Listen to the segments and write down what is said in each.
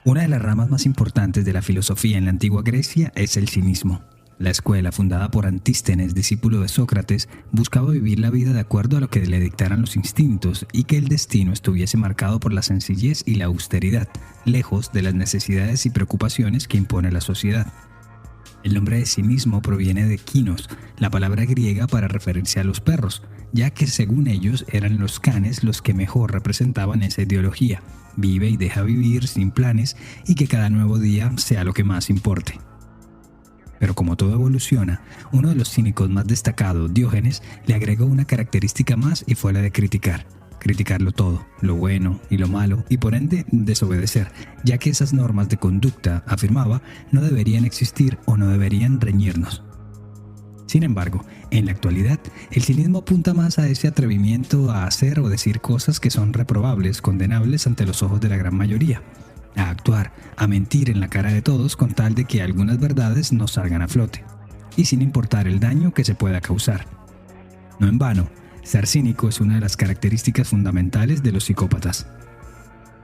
Una de las ramas más importantes de la filosofía en la antigua Grecia es el cinismo. La escuela, fundada por Antístenes, discípulo de Sócrates, buscaba vivir la vida de acuerdo a lo que le dictaran los instintos y que el destino estuviese marcado por la sencillez y la austeridad, lejos de las necesidades y preocupaciones que impone la sociedad. El nombre de cinismo proviene de kinos, la palabra griega para referirse a los perros, ya que según ellos eran los canes los que mejor representaban esa ideología: vive y deja vivir sin planes y que cada nuevo día sea lo que más importe. Pero como todo evoluciona, uno de los cínicos más destacados, Diógenes, le agregó una característica más y fue la de criticarlo todo, lo bueno y lo malo, y por ende desobedecer, ya que esas normas de conducta, afirmaba, no deberían existir o no deberían reñirnos. Sin embargo, en la actualidad, el cinismo apunta más a ese atrevimiento a hacer o decir cosas que son reprobables, condenables ante los ojos de la gran mayoría, a actuar, a mentir en la cara de todos con tal de que algunas verdades no salgan a flote, y sin importar el daño que se pueda causar. No en vano, ser cínico es una de las características fundamentales de los psicópatas.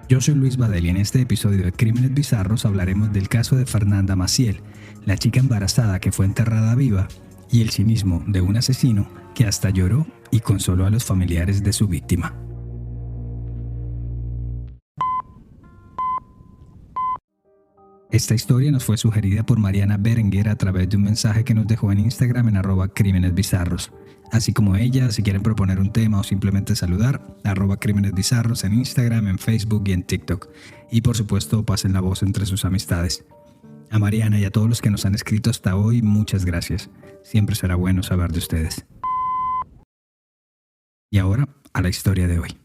Yo soy Luis Badel y en este episodio de Crímenes Bizarros hablaremos del caso de Fernanda Maciel, la chica embarazada que fue enterrada viva, y el cinismo de un asesino que hasta lloró y consoló a los familiares de su víctima. Esta historia nos fue sugerida por Mariana Berenguer a través de un mensaje que nos dejó en Instagram en @crímenesbizarros. Así como ella, si quieren proponer un tema o simplemente saludar, @crímenesbizarros en Instagram, en Facebook y en TikTok. Y por supuesto, pasen la voz entre sus amistades. A Mariana y a todos los que nos han escrito hasta hoy, muchas gracias. Siempre será bueno saber de ustedes. Y ahora, a la historia de hoy.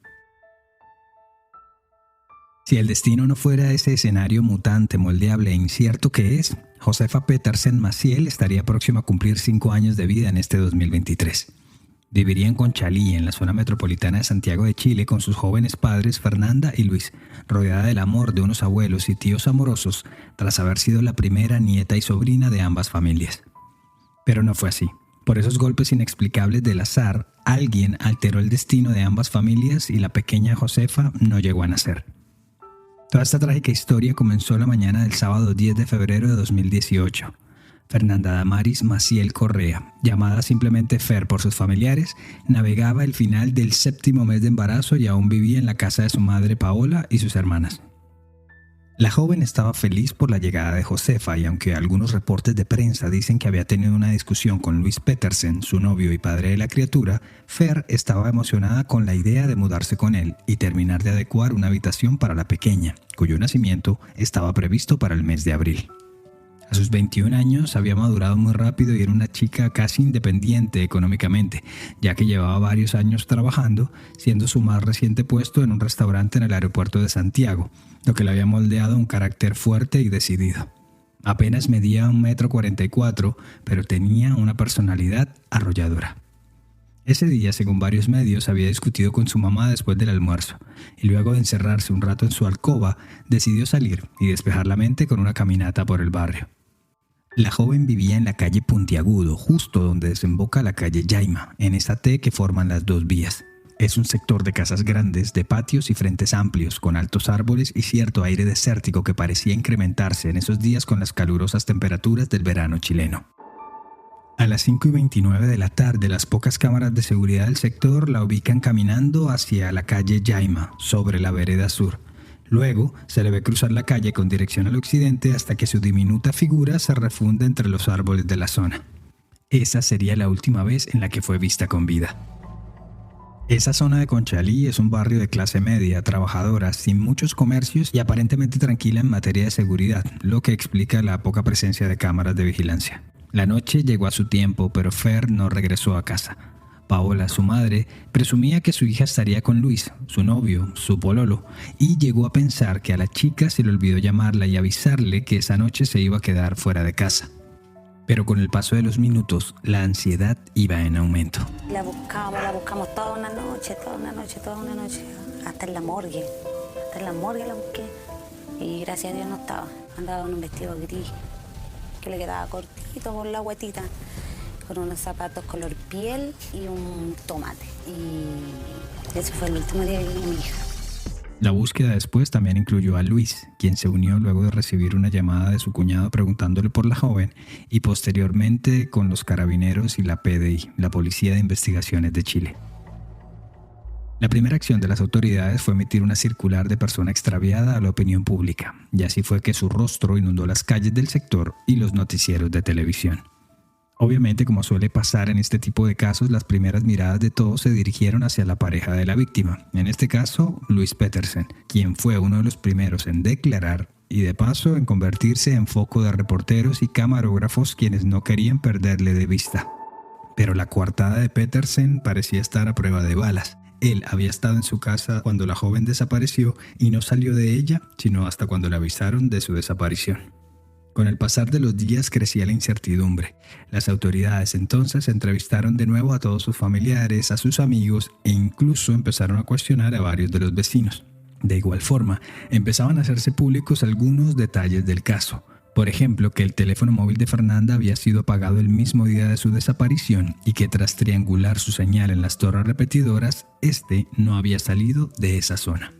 Si el destino no fuera ese escenario mutante, moldeable e incierto que es, Josefa Petersen Maciel estaría próxima a cumplir 5 años de vida en este 2023. Viviría en Conchalí, en la zona metropolitana de Santiago de Chile, con sus jóvenes padres Fernanda y Luis, rodeada del amor de unos abuelos y tíos amorosos, tras haber sido la primera nieta y sobrina de ambas familias. Pero no fue así. Por esos golpes inexplicables del azar, alguien alteró el destino de ambas familias y la pequeña Josefa no llegó a nacer. Toda esta trágica historia comenzó la mañana del sábado 10 de febrero de 2018. Fernanda Damaris Maciel Correa, llamada simplemente Fer por sus familiares, navegaba el final del 7º mes de embarazo y aún vivía en la casa de su madre Paola y sus hermanas. La joven estaba feliz por la llegada de Josefa y aunque algunos reportes de prensa dicen que había tenido una discusión con Luis Petersen, su novio y padre de la criatura, Fer estaba emocionada con la idea de mudarse con él y terminar de adecuar una habitación para la pequeña, cuyo nacimiento estaba previsto para el mes de abril. A sus 21 años había madurado muy rápido y era una chica casi independiente económicamente, ya que llevaba varios años trabajando, siendo su más reciente puesto en un restaurante en el aeropuerto de Santiago, lo que le había moldeado un carácter fuerte y decidido. Apenas medía 1,44 m, pero tenía una personalidad arrolladora. Ese día, según varios medios, había discutido con su mamá después del almuerzo, y luego de encerrarse un rato en su alcoba, decidió salir y despejar la mente con una caminata por el barrio. La joven vivía en la calle Puntiagudo, justo donde desemboca la calle Yaima, en esa T que forman las dos vías. Es un sector de casas grandes, de patios y frentes amplios, con altos árboles y cierto aire desértico que parecía incrementarse en esos días con las calurosas temperaturas del verano chileno. A las 5:29 de la tarde, las pocas cámaras de seguridad del sector la ubican caminando hacia la calle Yaima, sobre la vereda sur. Luego, se le ve cruzar la calle con dirección al occidente hasta que su diminuta figura se refunde entre los árboles de la zona. Esa sería la última vez en la que fue vista con vida. Esa zona de Conchalí es un barrio de clase media, trabajadora, sin muchos comercios y aparentemente tranquila en materia de seguridad, lo que explica la poca presencia de cámaras de vigilancia. La noche llegó a su tiempo, pero Fer no regresó a casa. Paola, su madre, presumía que su hija estaría con Luis, su novio, su pololo, y llegó a pensar que a la chica se le olvidó llamarla y avisarle que esa noche se iba a quedar fuera de casa. Pero con el paso de los minutos, la ansiedad iba en aumento. La buscamos toda una noche, hasta en la morgue la busqué, y gracias a Dios no estaba. Andaba en un vestido gris, que le quedaba cortito por la guatita, con unos zapatos color piel y un tomate. Y ese fue el último día que vi a mi hija. La búsqueda después también incluyó a Luis, quien se unió luego de recibir una llamada de su cuñado preguntándole por la joven, y posteriormente con los carabineros y la PDI, la Policía de Investigaciones de Chile. La primera acción de las autoridades fue emitir una circular de persona extraviada a la opinión pública, y así fue que su rostro inundó las calles del sector y los noticieros de televisión. Obviamente, como suele pasar en este tipo de casos, las primeras miradas de todos se dirigieron hacia la pareja de la víctima, en este caso, Luis Petersen, quien fue uno de los primeros en declarar y de paso en convertirse en foco de reporteros y camarógrafos quienes no querían perderle de vista. Pero la coartada de Petersen parecía estar a prueba de balas. Él había estado en su casa cuando la joven desapareció y no salió de ella sino hasta cuando le avisaron de su desaparición. Con el pasar de los días crecía la incertidumbre. Las autoridades entonces entrevistaron de nuevo a todos sus familiares, a sus amigos e incluso empezaron a cuestionar a varios de los vecinos. De igual forma, empezaban a hacerse públicos algunos detalles del caso. Por ejemplo, que el teléfono móvil de Fernanda había sido apagado el mismo día de su desaparición y que tras triangular su señal en las torres repetidoras, no había salido de esa zona.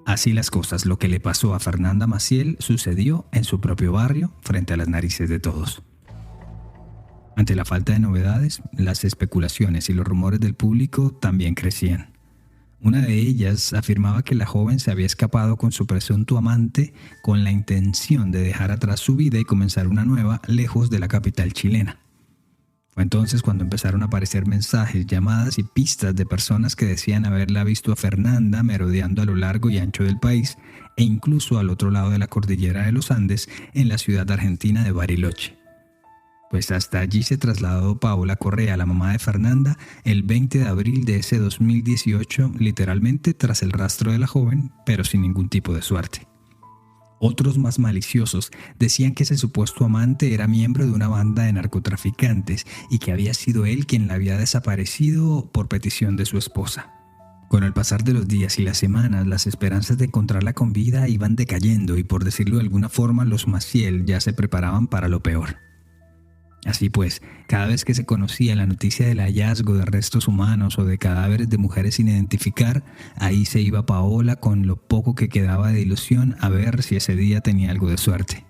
Así las cosas, lo que le pasó a Fernanda Maciel sucedió en su propio barrio, frente a las narices de todos. Ante la falta de novedades, las especulaciones y los rumores del público también crecían. Una de ellas afirmaba que la joven se había escapado con su presunto amante con la intención de dejar atrás su vida y comenzar una nueva lejos de la capital chilena. Fue entonces cuando empezaron a aparecer mensajes, llamadas y pistas de personas que decían haberla visto a Fernanda merodeando a lo largo y ancho del país e incluso al otro lado de la cordillera de los Andes, en la ciudad argentina de Bariloche. Pues hasta allí se trasladó Paola Correa, la mamá de Fernanda, el 20 de abril de ese 2018, literalmente tras el rastro de la joven, pero sin ningún tipo de suerte. Otros más maliciosos decían que ese supuesto amante era miembro de una banda de narcotraficantes y que había sido él quien la había desaparecido por petición de su esposa. Con el pasar de los días y las semanas, las esperanzas de encontrarla con vida iban decayendo y, por decirlo de alguna forma, los Maciel ya se preparaban para lo peor. Así pues, cada vez que se conocía la noticia del hallazgo de restos humanos o de cadáveres de mujeres sin identificar, ahí se iba Paola con lo poco que quedaba de ilusión a ver si ese día tenía algo de suerte.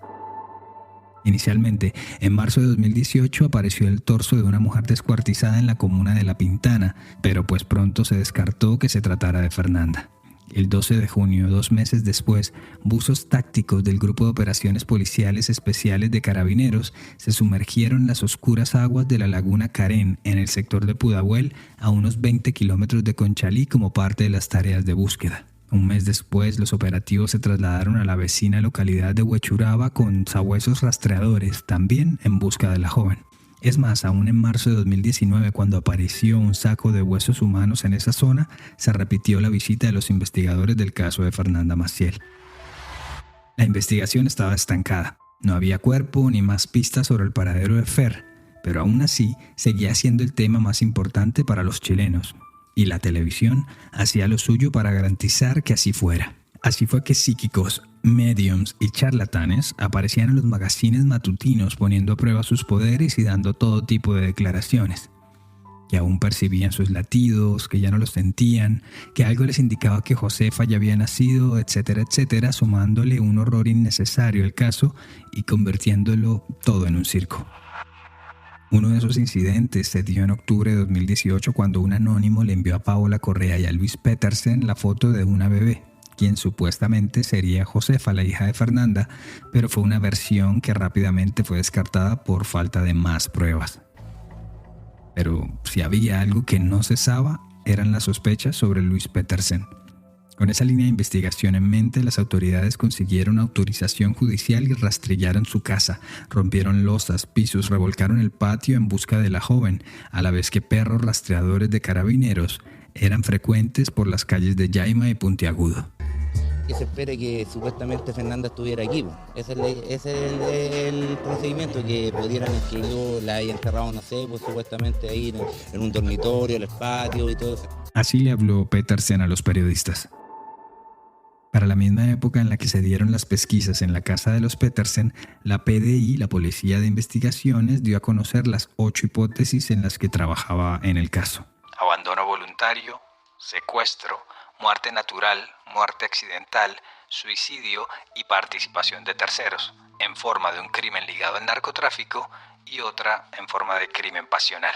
Inicialmente, en marzo de 2018 apareció el torso de una mujer descuartizada en la comuna de La Pintana, pero pues pronto se descartó que se tratara de Fernanda. El 12 de junio, 2 meses después, buzos tácticos del Grupo de Operaciones Policiales Especiales de Carabineros se sumergieron en las oscuras aguas de la laguna Carén, en el sector de Pudahuel, a unos 20 kilómetros de Conchalí, como parte de las tareas de búsqueda. Un mes después, los operativos se trasladaron a la vecina localidad de Huechuraba con sabuesos rastreadores, también en busca de la joven. Es más, aún en marzo de 2019, cuando apareció un saco de huesos humanos en esa zona, se repitió la visita de los investigadores del caso de Fernanda Maciel. La investigación estaba estancada. No había cuerpo ni más pistas sobre el paradero de Fer, pero aún así seguía siendo el tema más importante para los chilenos. Y la televisión hacía lo suyo para garantizar que así fuera. Así fue que psíquicos, mediums y charlatanes aparecían en los magazines matutinos poniendo a prueba sus poderes y dando todo tipo de declaraciones. Que aún percibían sus latidos, que ya no los sentían, que algo les indicaba que Josefa ya había nacido, etcétera, etcétera, sumándole un horror innecesario al caso y convirtiéndolo todo en un circo. Uno de esos incidentes se dio en octubre de 2018 cuando un anónimo le envió a Paola Correa y a Luis Petersen la foto de una bebé, quien supuestamente sería Josefa, la hija de Fernanda, pero fue una versión que rápidamente fue descartada por falta de más pruebas. Pero si había algo que no cesaba, eran las sospechas sobre Luis Petersen. Con esa línea de investigación en mente, las autoridades consiguieron autorización judicial y rastrearon su casa, rompieron losas, pisos, revolcaron el patio en busca de la joven, a la vez que perros rastreadores de carabineros eran frecuentes por las calles de Yaima y Puntiagudo. Que se espere que supuestamente Fernanda estuviera aquí. Ese es el procedimiento, que pudieran, que yo la haya enterrado, no sé, pues supuestamente ahí en un dormitorio, en el patio y todo eso. Así le habló Petersen a los periodistas. Para la misma época en la que se dieron las pesquisas en la casa de los Petersen, la PDI, la Policía de Investigaciones, dio a conocer las 8 hipótesis en las que trabajaba en el caso. Abandono voluntario, secuestro, muerte natural, muerte accidental, suicidio y participación de terceros, en forma de un crimen ligado al narcotráfico y otra en forma de crimen pasional.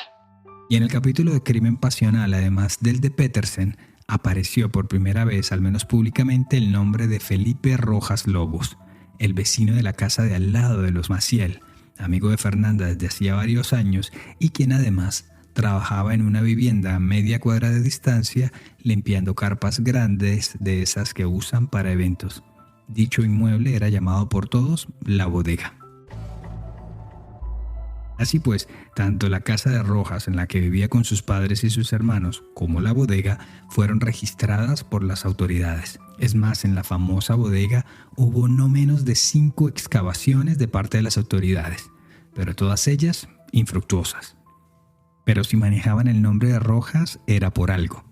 Y en el capítulo de crimen pasional, además del de Petersen, apareció por primera vez, al menos públicamente, el nombre de Felipe Rojas Lobos, el vecino de la casa de al lado de los Maciel, amigo de Fernanda desde hacía varios años y quien además trabajaba en una vivienda a media cuadra de distancia limpiando carpas grandes de esas que usan para eventos. Dicho inmueble era llamado por todos La Bodega. Así pues, tanto la casa de Rojas en la que vivía con sus padres y sus hermanos como la bodega fueron registradas por las autoridades. Es más, en la famosa bodega hubo no menos de 5 excavaciones de parte de las autoridades, pero todas ellas infructuosas. Pero si manejaban el nombre de Rojas era por algo.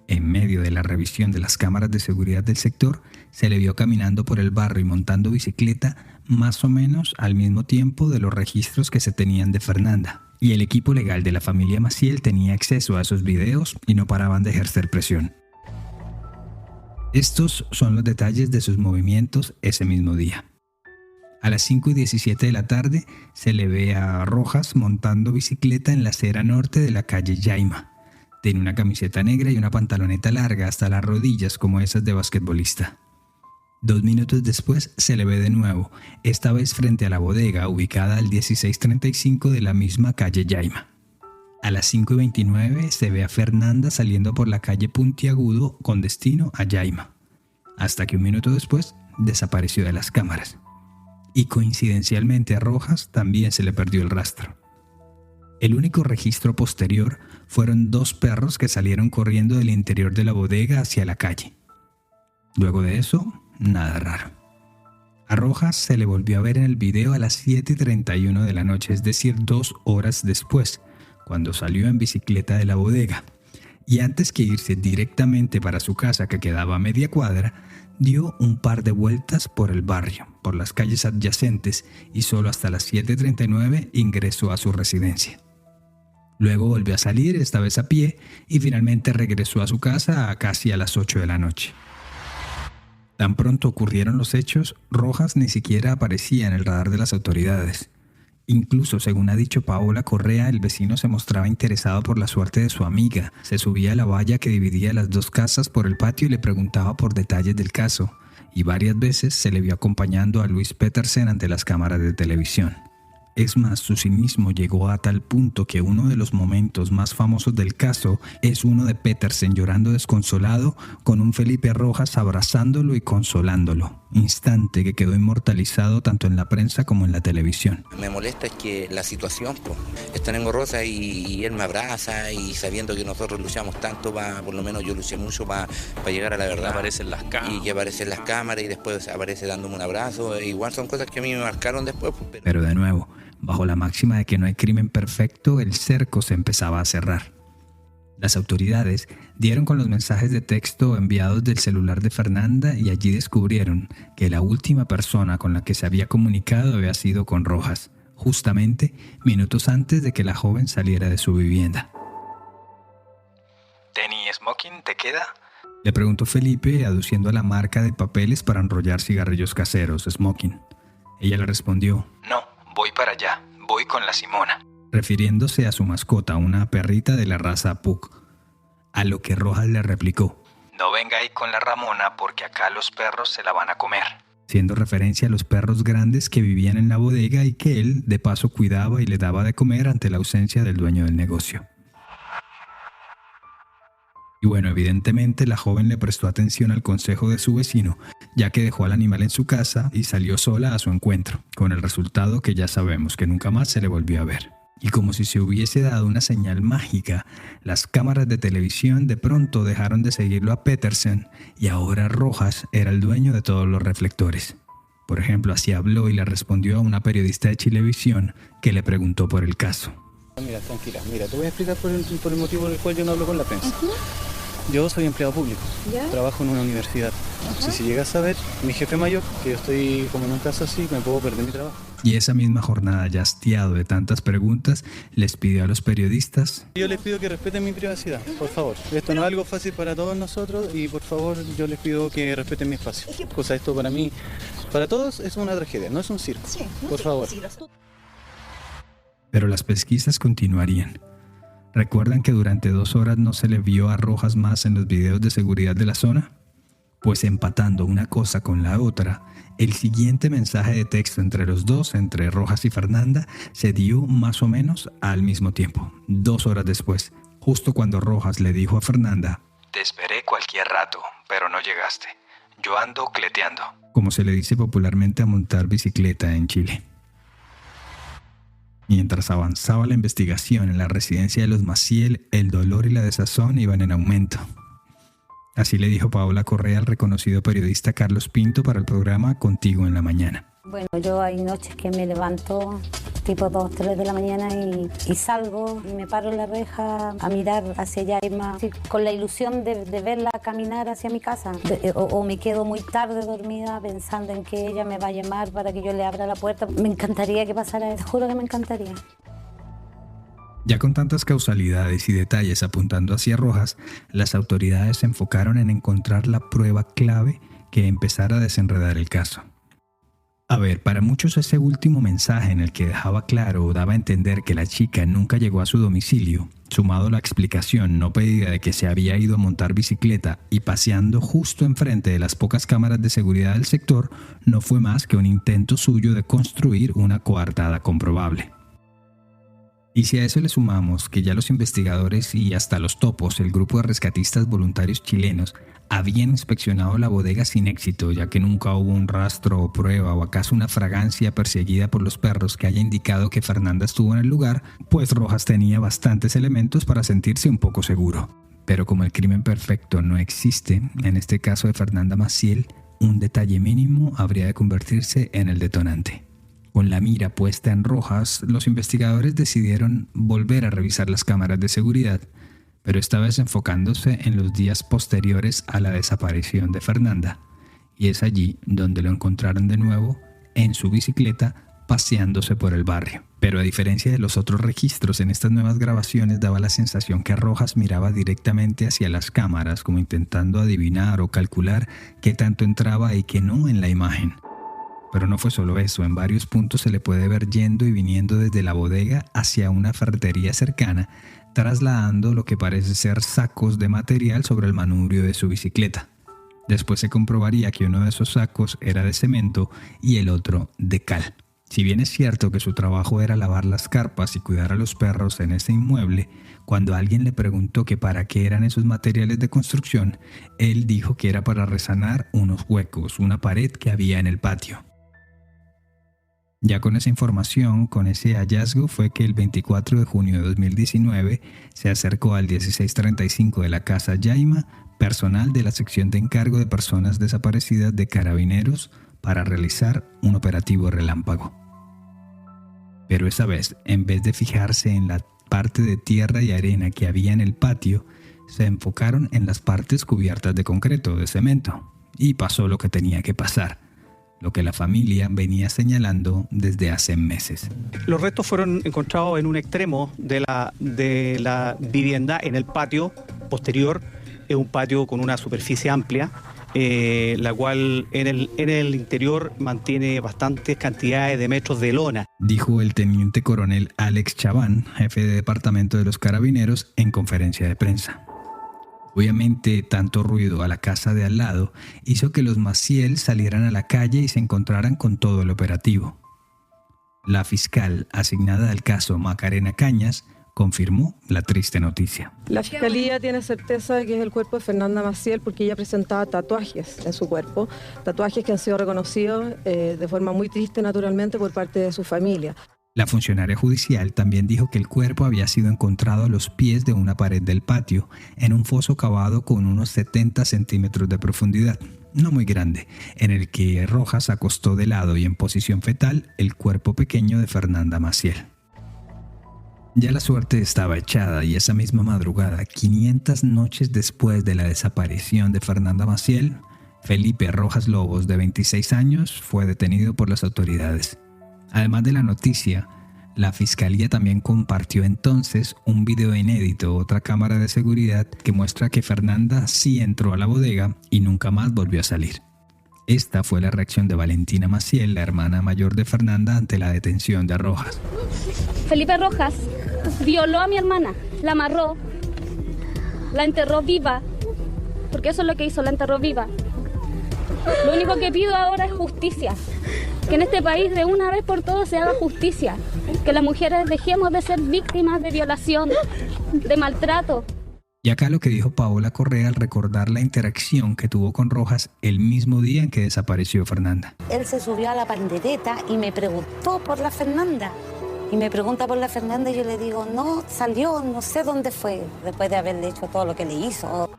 En medio de la revisión de las cámaras de seguridad del sector, se le vio caminando por el barrio y montando bicicleta más o menos al mismo tiempo de los registros que se tenían de Fernanda. Y el equipo legal de la familia Maciel tenía acceso a esos videos y no paraban de ejercer presión. Estos son los detalles de sus movimientos ese mismo día. A las 5:17 de la tarde se le ve a Rojas montando bicicleta en la acera norte de la calle Yaima. Tiene una camiseta negra y una pantaloneta larga hasta las rodillas como esas de basquetbolista. 2 minutos después se le ve de nuevo, esta vez frente a la bodega ubicada al 1635 de la misma calle Yaima. A las 5:29 se ve a Fernanda saliendo por la calle Puntiagudo con destino a Yaima, hasta que un minuto después desapareció de las cámaras. Y coincidencialmente a Rojas también se le perdió el rastro. El único registro posterior fueron 2 perros que salieron corriendo del interior de la bodega hacia la calle. Luego de eso, nada raro. A Rojas se le volvió a ver en el video a las 7:31 de la noche, es decir, 2 horas después, cuando salió en bicicleta de la bodega. Y antes que irse directamente para su casa, que quedaba a media cuadra, dio un par de vueltas por el barrio, por las calles adyacentes, y solo hasta las 7:39 ingresó a su residencia. Luego volvió a salir, esta vez a pie, y finalmente regresó a su casa casi a las 8 de la noche. Tan pronto ocurrieron los hechos, Rojas ni siquiera aparecía en el radar de las autoridades. Incluso, según ha dicho Paola Correa, el vecino se mostraba interesado por la suerte de su amiga. Se subía a la valla que dividía las 2 casas por el patio y le preguntaba por detalles del caso. Y varias veces se le vio acompañando a Luis Petersen ante las cámaras de televisión. Es más, su cinismo llegó a tal punto que uno de los momentos más famosos del caso es uno de Petersen llorando desconsolado con un Felipe Rojas abrazándolo y consolándolo. Instante que quedó inmortalizado tanto en la prensa como en la televisión. Me molesta es que la situación, es tan engorrosa y él me abraza y sabiendo que nosotros luchamos tanto, por lo menos yo luché mucho para llegar a la verdad. Aparecen las cámaras. Y que aparecen las cámaras y después aparece dándome un abrazo. Igual son cosas que a mí me marcaron después. Pero de nuevo, bajo la máxima de que no hay crimen perfecto, el cerco se empezaba a cerrar. Las autoridades dieron con los mensajes de texto enviados del celular de Fernanda y allí descubrieron que la última persona con la que se había comunicado había sido con Rojas, justamente minutos antes de que la joven saliera de su vivienda. ¿Tenis smoking te queda? Le preguntó Felipe, aduciendo a la marca de papeles para enrollar cigarrillos caseros, smoking. Ella le respondió: No, voy para allá, voy con la Simona. Refiriéndose a su mascota, una perrita de la raza Pug. A lo que Rojas le replicó: No venga ahí con la Ramona porque acá los perros se la van a comer. Haciendo referencia a los perros grandes que vivían en la bodega y que él, de paso, cuidaba y le daba de comer ante la ausencia del dueño del negocio. Y bueno, evidentemente la joven le prestó atención al consejo de su vecino, ya que dejó al animal en su casa y salió sola a su encuentro, con el resultado que ya sabemos, que nunca más se le volvió a ver. Y como si se hubiese dado una señal mágica, las cámaras de televisión de pronto dejaron de seguirlo a Petersen y ahora Rojas era el dueño de todos los reflectores. Por ejemplo, así habló y le respondió a una periodista de Chilevisión que le preguntó por el caso. Mira, tranquila, mira, te voy a explicar por el motivo por el cual yo no hablo con la prensa. Yo soy empleado público, ¿Ya? trabajo en una universidad. Si llega a saber, mi jefe mayor, que yo estoy como en un caso así, me puedo perder mi trabajo. Y esa misma jornada, ya hastiado de tantas preguntas, les pidió a los periodistas: Yo les pido que respeten mi privacidad, por favor. Esto no es algo fácil para todos nosotros y por favor yo les pido que respeten mi espacio. Cosa esto para mí, para todos es una tragedia, no es un circo. Por favor. Pero las pesquisas continuarían. ¿Recuerdan que durante 2 horas no se le vio a Rojas más en los videos de seguridad de la zona? Pues empatando una cosa con la otra, el siguiente mensaje de texto entre los dos, entre Rojas y Fernanda, se dio más o menos al mismo tiempo, 2 horas después, justo cuando Rojas le dijo a Fernanda: Te esperé cualquier rato, pero no llegaste. Yo ando cleteando. Como se le dice popularmente a montar bicicleta en Chile. Mientras avanzaba la investigación en la residencia de los Maciel, el dolor y la desazón iban en aumento. Así le dijo Paola Correa al reconocido periodista Carlos Pinto para el programa Contigo en la Mañana. Bueno, yo hay noches que me levanto tipo 2, 3 de la mañana y salgo y me paro en la reja a mirar hacia allá y más, con la ilusión de verla caminar hacia mi casa. O me quedo muy tarde dormida pensando en que ella me va a llamar para que yo le abra la puerta. Me encantaría que pasara, te juro que me encantaría. Ya con tantas causalidades y detalles apuntando hacia Rojas, las autoridades se enfocaron en encontrar la prueba clave que empezara a desenredar el caso. A ver, para muchos ese último mensaje en el que dejaba claro o daba a entender que la chica nunca llegó a su domicilio, sumado a la explicación no pedida de que se había ido a montar bicicleta y paseando justo enfrente de las pocas cámaras de seguridad del sector, no fue más que un intento suyo de construir una coartada comprobable. Y si a eso le sumamos que ya los investigadores y hasta los topos, el grupo de rescatistas voluntarios chilenos, habían inspeccionado la bodega sin éxito, ya que nunca hubo un rastro o prueba o acaso una fragancia perseguida por los perros que haya indicado que Fernanda estuvo en el lugar, pues Rojas tenía bastantes elementos para sentirse un poco seguro. Pero como el crimen perfecto no existe, en este caso de Fernanda Maciel, un detalle mínimo habría de convertirse en el detonante. Con la mira puesta en Rojas, los investigadores decidieron volver a revisar las cámaras de seguridad, pero esta vez enfocándose en los días posteriores a la desaparición de Fernanda. Y es allí donde lo encontraron de nuevo, en su bicicleta, paseándose por el barrio. Pero a diferencia de los otros registros, en estas nuevas grabaciones daba la sensación que Rojas miraba directamente hacia las cámaras, como intentando adivinar o calcular qué tanto entraba y qué no en la imagen. Pero no fue solo eso, en varios puntos se le puede ver yendo y viniendo desde la bodega hacia una ferretería cercana, trasladando lo que parece ser sacos de material sobre el manubrio de su bicicleta. Después se comprobaría que uno de esos sacos era de cemento y el otro de cal. Si bien es cierto que su trabajo era lavar las carpas y cuidar a los perros en ese inmueble, cuando alguien le preguntó que para qué eran esos materiales de construcción, él dijo que era para resanar unos huecos, una pared que había en el patio. Ya con esa información, con ese hallazgo, fue que el 24 de junio de 2019 se acercó al 1635 de la Casa Yaima personal de la sección de encargo de personas desaparecidas de Carabineros para realizar un operativo relámpago. Pero esa vez, en vez de fijarse en la parte de tierra y arena que había en el patio, se enfocaron en las partes cubiertas de concreto, de cemento, y pasó lo que tenía que pasar. Lo que la familia venía señalando desde hace meses. Los restos fueron encontrados en un extremo de la vivienda, en el patio posterior. Es un patio con una superficie amplia, la cual en el interior mantiene bastantes cantidades de metros de lona. Dijo el teniente coronel Alex Chaván, jefe de departamento de los Carabineros, en conferencia de prensa. Obviamente, tanto ruido a la casa de al lado hizo que los Maciel salieran a la calle y se encontraran con todo el operativo. La fiscal asignada al caso, Macarena Cañas, confirmó la triste noticia. La fiscalía tiene certeza de que es el cuerpo de Fernanda Maciel porque ella presentaba tatuajes en su cuerpo, tatuajes que han sido reconocidos de forma muy triste, naturalmente, por parte de su familia. La funcionaria judicial también dijo que el cuerpo había sido encontrado a los pies de una pared del patio, en un foso cavado con unos 70 centímetros de profundidad, no muy grande, en el que Rojas acostó de lado y en posición fetal el cuerpo pequeño de Fernanda Maciel. Ya la suerte estaba echada y esa misma madrugada, 500 noches después de la desaparición de Fernanda Maciel, Felipe Rojas Lobos, de 26 años, fue detenido por las autoridades. Además de la noticia, la Fiscalía también compartió entonces un video inédito, otra cámara de seguridad, que muestra que Fernanda sí entró a la bodega y nunca más volvió a salir. Esta fue la reacción de Valentina Maciel, la hermana mayor de Fernanda, ante la detención de Rojas. Felipe Rojas violó a mi hermana, la amarró, la enterró viva, porque eso es lo que hizo, la enterró viva. Lo único que pido ahora es justicia, que en este país de una vez por todas se haga justicia, que las mujeres dejemos de ser víctimas de violación, de maltrato. Y acá lo que dijo Paola Correa al recordar la interacción que tuvo con Rojas el mismo día en que desapareció Fernanda. Él se subió a la pandereta y me preguntó por la Fernanda. Y me pregunta por la Fernanda y yo le digo, no, salió, no sé dónde fue, después de haberle hecho todo lo que le hizo.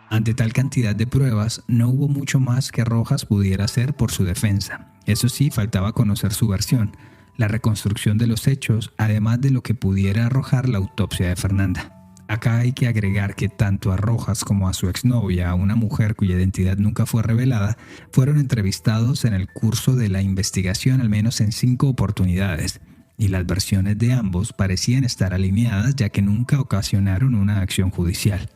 Ante tal cantidad de pruebas, no hubo mucho más que Rojas pudiera hacer por su defensa. Eso sí, faltaba conocer su versión, la reconstrucción de los hechos, además de lo que pudiera arrojar la autopsia de Fernanda. Acá hay que agregar que tanto a Rojas como a su exnovia, una mujer cuya identidad nunca fue revelada, fueron entrevistados en el curso de la investigación al menos en 5 oportunidades, y las versiones de ambos parecían estar alineadas ya que nunca ocasionaron una acción judicial.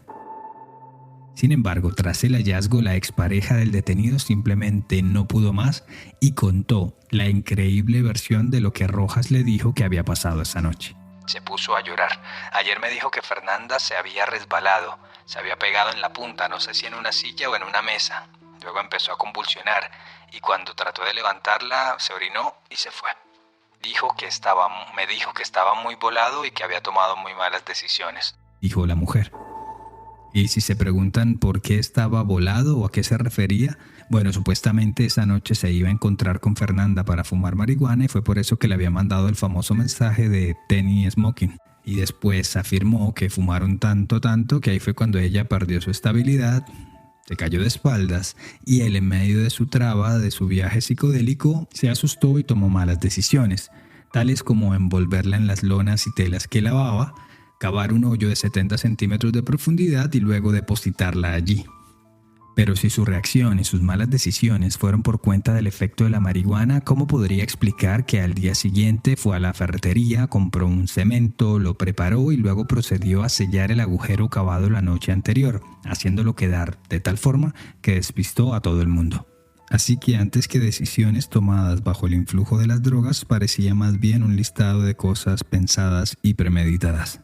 Sin embargo, tras el hallazgo, la expareja del detenido simplemente no pudo más y contó la increíble versión de lo que Rojas le dijo que había pasado esa noche. Se puso a llorar. Ayer me dijo que Fernanda se había resbalado, se había pegado en la punta, no sé si en una silla o en una mesa. Luego empezó a convulsionar y cuando trató de levantarla se orinó y se fue. Me dijo que estaba muy volado y que había tomado muy malas decisiones, dijo la mujer. Y si se preguntan por qué estaba volado o a qué se refería, bueno, supuestamente esa noche se iba a encontrar con Fernanda para fumar marihuana y fue por eso que le había mandado el famoso mensaje de Tenny Smoking. Y después afirmó que fumaron tanto que ahí fue cuando ella perdió su estabilidad, se cayó de espaldas y él, en medio de su traba, de su viaje psicodélico, se asustó y tomó malas decisiones, tales como envolverla en las lonas y telas que lavaba, cavar un hoyo de 70 centímetros de profundidad y luego depositarla allí. Pero si su reacción y sus malas decisiones fueron por cuenta del efecto de la marihuana, ¿cómo podría explicar que al día siguiente fue a la ferretería, compró un cemento, lo preparó y luego procedió a sellar el agujero cavado la noche anterior, haciéndolo quedar de tal forma que despistó a todo el mundo? Así que antes que decisiones tomadas bajo el influjo de las drogas, parecía más bien un listado de cosas pensadas y premeditadas.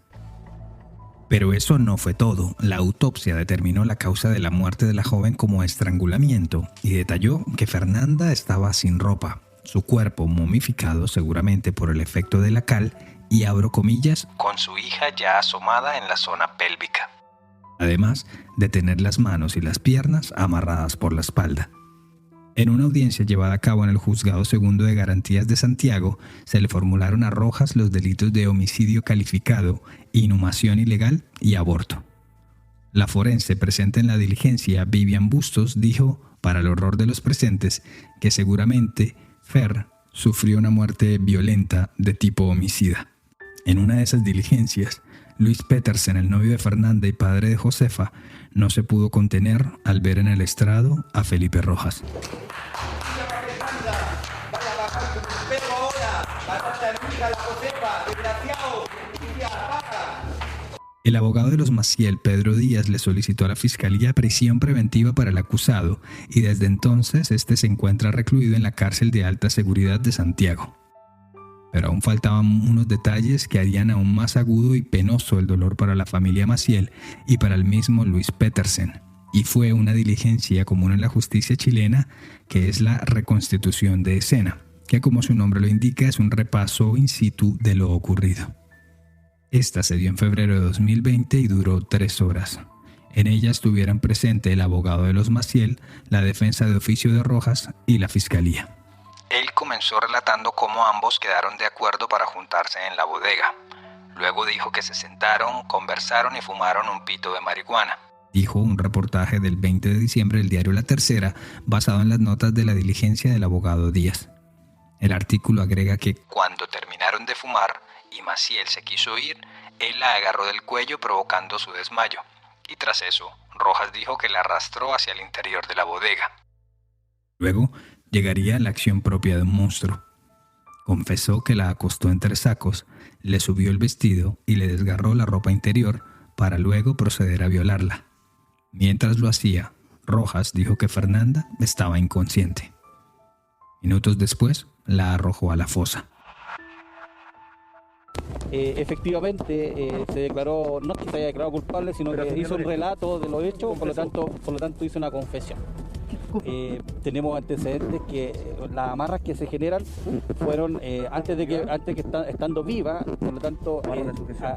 Pero eso no fue todo. La autopsia determinó la causa de la muerte de la joven como estrangulamiento y detalló que Fernanda estaba sin ropa, su cuerpo momificado seguramente por el efecto de la cal y, abro comillas, con su hija ya asomada en la zona pélvica. Además de tener las manos y las piernas amarradas por la espalda. En una audiencia llevada a cabo en el Juzgado Segundo de Garantías de Santiago, se le formularon a Rojas los delitos de homicidio calificado, inhumación ilegal y aborto. La forense presente en la diligencia, Vivian Bustos, dijo, para el horror de los presentes, que seguramente Fer sufrió una muerte violenta de tipo homicida. En una de esas diligencias, Luis Petersen, el novio de Fernanda y padre de Josefa, no se pudo contener al ver en el estrado a Felipe Rojas. El abogado de los Maciel, Pedro Díaz, le solicitó a la Fiscalía prisión preventiva para el acusado y desde entonces este se encuentra recluido en la cárcel de alta seguridad de Santiago. Pero aún faltaban unos detalles que harían aún más agudo y penoso el dolor para la familia Maciel y para el mismo Luis Petersen. Y fue una diligencia común en la justicia chilena, que es la reconstitución de escena, que como su nombre lo indica es un repaso in situ de lo ocurrido. Esta se dio en febrero de 2020 y duró 3 horas. En ella estuvieran presentes el abogado de los Maciel, la defensa de oficio de Rojas y la fiscalía. Él comenzó relatando cómo ambos quedaron de acuerdo para juntarse en la bodega. Luego dijo que se sentaron, conversaron y fumaron un pito de marihuana. Dijo un reportaje del 20 de diciembre del diario La Tercera, basado en las notas de la diligencia del abogado Díaz. El artículo agrega que cuando terminaron de fumar, y Maciel se quiso ir, él la agarró del cuello provocando su desmayo. Y tras eso, Rojas dijo que la arrastró hacia el interior de la bodega. Luego llegaría la acción propia de un monstruo. Confesó que la acostó entre sacos, le subió el vestido y le desgarró la ropa interior para luego proceder a violarla. Mientras lo hacía, Rojas dijo que Fernanda estaba inconsciente. Minutos después, la arrojó a la fosa. Efectivamente se declaró, no es que se haya declarado culpable, sino que hizo un relato de los hechos, por lo tanto hizo una confesión. Tenemos antecedentes que las amarras que se generan fueron antes que estando viva, por lo tanto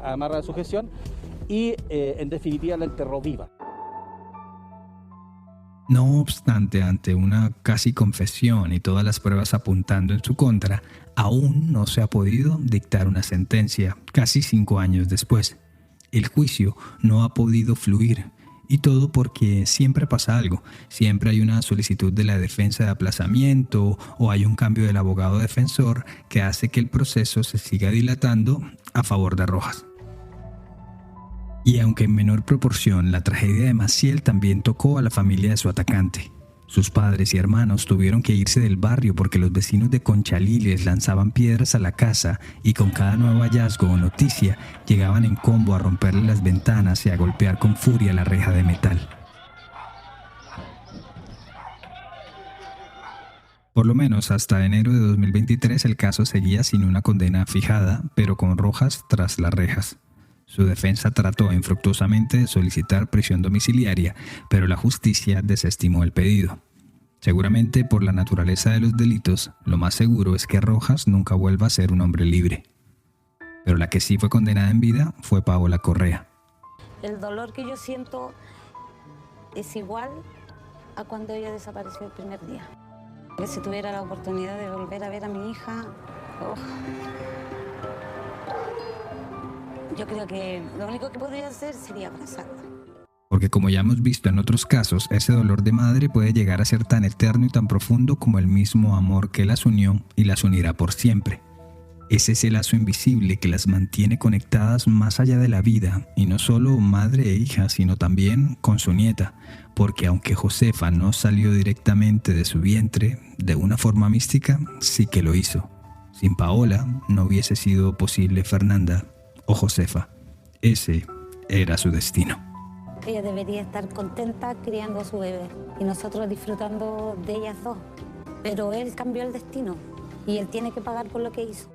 amarra de sujeción, y en definitiva la enterró viva. No obstante, ante una casi confesión y todas las pruebas apuntando en su contra, aún no se ha podido dictar una sentencia, casi 5 años después. El juicio no ha podido fluir, y todo porque siempre pasa algo. Siempre hay una solicitud de la defensa de aplazamiento o hay un cambio del abogado defensor que hace que el proceso se siga dilatando a favor de Rojas. Y aunque en menor proporción, la tragedia de Maciel también tocó a la familia de su atacante. Sus padres y hermanos tuvieron que irse del barrio porque los vecinos de Conchalí les lanzaban piedras a la casa y con cada nuevo hallazgo o noticia llegaban en combo a romperle las ventanas y a golpear con furia la reja de metal. Por lo menos hasta enero de 2023 el caso seguía sin una condena fijada, pero con Rojas tras las rejas. Su defensa trató infructuosamente de solicitar prisión domiciliaria, pero la justicia desestimó el pedido. Seguramente por la naturaleza de los delitos, lo más seguro es que Rojas nunca vuelva a ser un hombre libre. Pero la que sí fue condenada en vida fue Paola Correa. El dolor que yo siento es igual a cuando ella desapareció el primer día. Que si tuviera la oportunidad de volver a ver a mi hija, yo creo que lo único que podría hacer sería abrazarla. Porque como ya hemos visto en otros casos, ese dolor de madre puede llegar a ser tan eterno y tan profundo como el mismo amor que las unió y las unirá por siempre. Es ese lazo invisible que las mantiene conectadas más allá de la vida, y no solo madre e hija, sino también con su nieta, porque aunque Josefa no salió directamente de su vientre, de una forma mística sí que lo hizo. Sin Paola no hubiese sido posible Fernanda o Josefa. Ese era su destino. Ella debería estar contenta criando a su bebé y nosotros disfrutando de ellas dos. Pero él cambió el destino y él tiene que pagar por lo que hizo.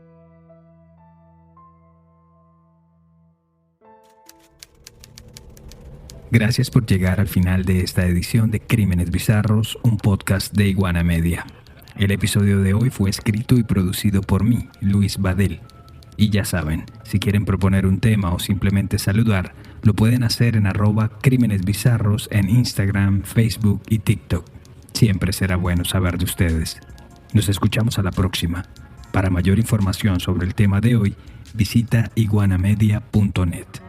Gracias por llegar al final de esta edición de Crímenes Bizarros, un podcast de Iguana Media. El episodio de hoy fue escrito y producido por mí, Luis Badel. Y ya saben, si quieren proponer un tema o simplemente saludar, lo pueden hacer en @crímenesbizarros en Instagram, Facebook y TikTok. Siempre será bueno saber de ustedes. Nos escuchamos a la próxima. Para mayor información sobre el tema de hoy, visita iguanamedia.net.